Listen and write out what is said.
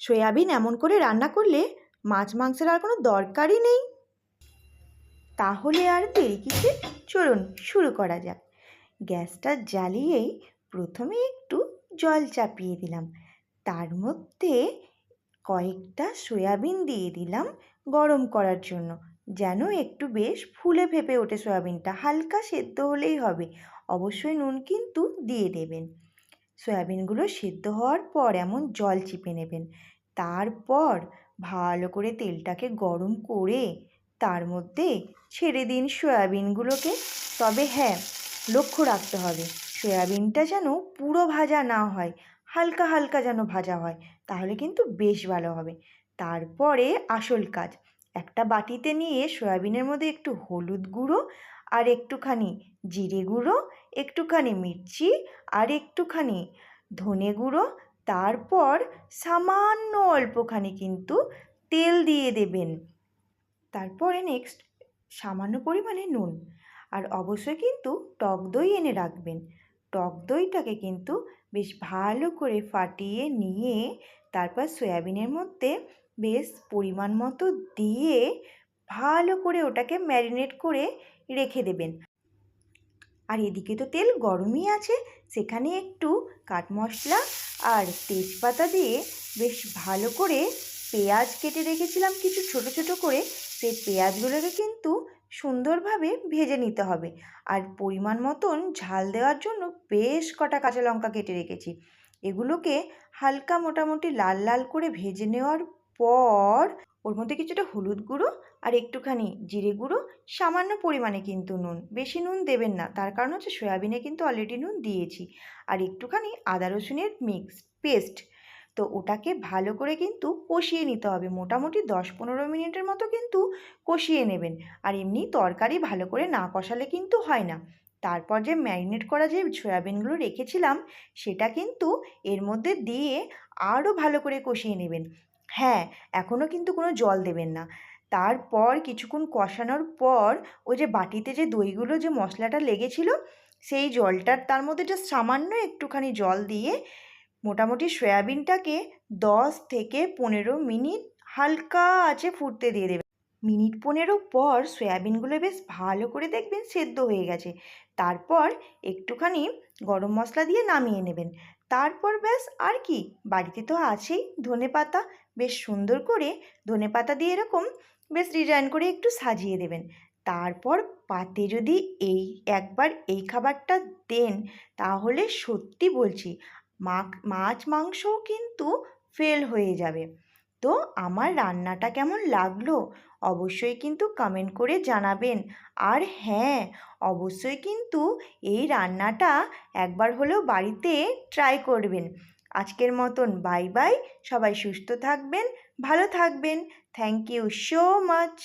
Soybean এমন করে রান্না করলে মাছ মাংসের আর কোনো দরকারই নেই। তাহলে আর দেরি কিসে, চলুন শুরু করা যাক। গ্যাসটা জ্বালিয়েই প্রথমে একটু জল চাপিয়ে দিলাম, তার মধ্যে কয়েকটা সয়াবিন দিয়ে দিলাম গরম করার জন্য, যেন একটু বেশ ফুলে ফেপে ওঠে সয়াবিনটা। হালকা সেদ্ধ হলেই হবে, অবশ্যই নুন কিন্তু দিয়ে দেবেন। সয়াবিনগুলো সেদ্ধ হওয়ার পর এমন জল চিপে নেবেন, তারপর ভালো করে তেলটাকে গরম করে তার মধ্যে ছেড়ে দিন সয়াবিনগুলোকে। তবে হ্যাঁ, লক্ষ্য রাখতে হবে সয়াবিনটা যেন পুরো ভাজা না হয়, হালকা হালকা যেন ভাজা হয়, তাহলে কিন্তু বেশ ভালো হবে। তারপরে আসল কাজ, একটা বাটিতে নিয়ে সয়াবিনের মধ্যে একটু হলুদ গুঁড়ো আর একটুখানি জিরে গুঁড়ো, একটুখানি মির্চি আর একটুখানি ধনে গুঁড়ো, তারপর সামান্য অল্পখানি কিন্তু তেল দিয়ে দেবেন। তারপরে নেক্সট সামান্য পরিমাণে নুন, আর অবশ্যই কিন্তু টক দই এনে রাখবেন। টক দইটাকে কিন্তু বেশ ভালো করে ফাটিয়ে নিয়ে তারপর সয়াবিনের মধ্যে বেশ পরিমাণ মতো দিয়ে ভালো করে ওটাকে ম্যারিনেট করে রেখে দেবেন। আর এদিকে তো তেল গরমই আছে, সেখানে একটু কাট মশলা আর তেজপাতা দিয়ে বেশ ভালো করে পেঁয়াজ কেটে রেখেছিলাম কিছু ছোট ছোট করে, সেই পেঁয়াজগুলোকে কিন্তু সুন্দরভাবে ভেজে নিতে হবে। আর পরিমাণ মতন ঝাল দেওয়ার জন্য বেশ কটা কাঁচা লঙ্কা কেটে রেখেছি, এগুলোকে হালকা মোটামুটি লাল লাল করে ভেজে নেওয়ার পর ওর মধ্যে কিছুটা হলুদ গুঁড়ো আর একটুখানি জিরে গুঁড়ো, সামান্য পরিমাণে কিন্তু নুন, বেশি নুন দেবেন না, তার কারণ হচ্ছে সয়াবিনে কিন্তু অলরেডি নুন দিয়েছি, আর একটুখানি আদা রসুনের পেস্ট। তো ওটাকে ভালো করে কিন্তু কষিয়ে নিতে হবে, মোটামুটি 10-15 মিনিটের মতো কিন্তু কষিয়ে নেবেন। আর এমনি তরকারি ভালো করে না কষালে কিন্তু হয় না। তারপর যে ম্যারিনেট করা যে সয়াবিনগুলো রেখেছিলাম সেটা কিন্তু এর মধ্যে দিয়ে আরও ভালো করে কষিয়ে নেবেন। হ্যাঁ, এখনও কিন্তু কোনো জল দেবেন না। তারপর কিছুক্ষণ কষানোর পর ওই যে বাটিতে যে দইগুলো যে মশলাটা লেগেছিল, সেই জলটার তার মধ্যে জাস্ট সামান্য একটুখানি জল দিয়ে মোটামুটি সয়াবিনটাকে 10 থেকে 15 মিনিট হালকা আঁচে ফুটতে দিয়ে দেবেন। মিনিট 15 পর সয়াবিনগুলো বেশ ভালো করে দেখবেন সেদ্ধ হয়ে গেছে। তারপর একটুখানি গরম মশলা দিয়ে নামিয়ে নেবেন। তারপর ব্যাস আর কি, বাড়িতে তো আছেই ধনেপাতা, বেশ সুন্দর করে ধনেপাতা দিয়ে এরকম বেশ ডিজাইন করে একটু সাজিয়ে দেবেন। তারপর পাতে যদি একবার এই খাবারটা দেন, তাহলে সত্যি বলছি মাছ মাংসও কিন্তু ফেল হয়ে যাবে। তো আমার রান্নাটা কেমন লাগলো অবশ্যই কিন্তু কমেন্ট করে জানাবেন। আর হ্যাঁ, অবশ্যই কিন্তু এই রান্নাটা একবার হলেও বাড়িতে ট্রাই করবেন। আজকের মতন বাই বাই, সবাই সুস্থ থাকবেন, ভালো থাকবেন। Thank you so much.